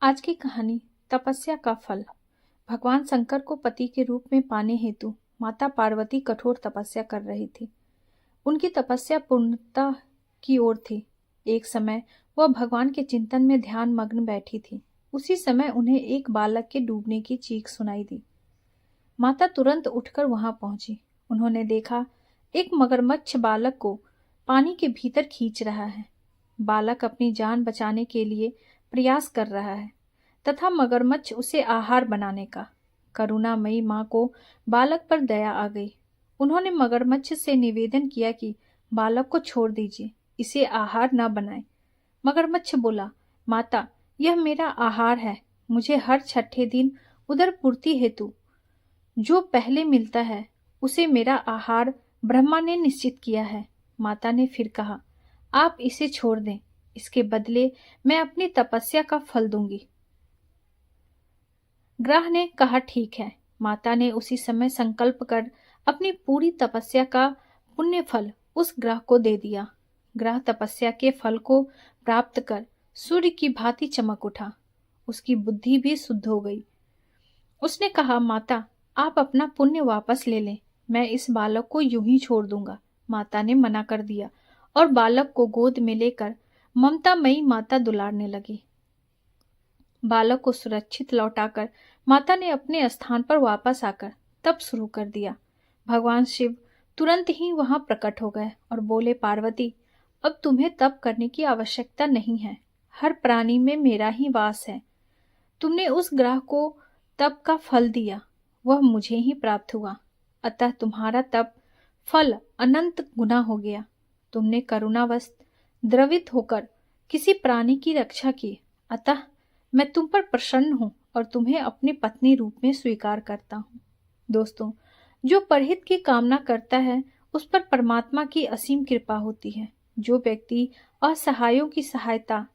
आज की कहानी तपस्या का फल। भगवान शंकर को पति के रूप में पाने हेतु माता पार्वती कठोर तपस्या कर रही थी। उनकी तपस्या पूर्णता की ओर थी। एक समय वह भगवान के चिंतन में ध्यान मग्न बैठी थी। उसी समय उन्हें एक बालक के डूबने की चीख सुनाई दी। माता तुरंत उठकर वहां पहुंची। उन्होंने देखा एक मगरमच्छ बालक को पानी के भीतर खींच रहा है। बालक अपनी जान बचाने के लिए प्रयास कर रहा है तथा मगरमच्छ उसे आहार बनाने का। करुणामयी माँ को बालक पर दया आ गई। उन्होंने मगरमच्छ से निवेदन किया कि बालक को छोड़ दीजिए, इसे आहार न बनाए। मगरमच्छ बोला, माता, यह मेरा आहार है। मुझे हर छठे दिन उदर पूर्ति हेतु जो पहले मिलता है उसे मेरा आहार ब्रह्मा ने निश्चित किया है। माता ने फिर कहा, आप इसे छोड़ दें, इसके बदले मैं अपनी तपस्या का फल दूंगी। ग्रह ने कहा, ठीक है। माता ने उसी समय संकल्प कर अपनी पूरी तपस्या का पुण्य फल उस ग्रह को दे दिया। ग्रह तपस्या के फल को प्राप्त कर सूर्य की भांति चमक उठा। उसकी बुद्धि भी शुद्ध हो गई। उसने कहा, माता, आप अपना पुण्य वापस ले लें, मैं इस बालक को यूं ही छोड़ दूंगा। माता ने मना कर दिया और बालक को गोद में लेकर ममतामयी माता दुलारने लगी। बालक को सुरक्षित लौटाकर माता ने अपने स्थान पर वापस आकर तप शुरू कर दिया। भगवान शिव तुरंत ही वहां प्रकट हो गए और बोले, पार्वती, अब तुम्हें तप करने की आवश्यकता नहीं है। हर प्राणी में मेरा ही वास है। तुमने उस ग्रह को तप का फल दिया, वह मुझे ही प्राप्त हुआ। अतः तुम्हारा तप फल अनंत गुना हो गया। तुमने करुणावश द्रवित होकर किसी प्राणी की रक्षा की, अतः मैं तुम पर प्रसन्न हूं और तुम्हें अपनी पत्नी रूप में स्वीकार करता हूं। दोस्तों, जो परहित की कामना करता है उस पर परमात्मा की असीम कृपा होती है। जो व्यक्ति असहायों की सहायता,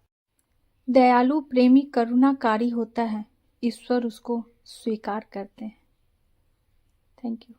दयालु, प्रेमी, करुणाकारी होता है, ईश्वर उसको स्वीकार करते हैं। Thank you.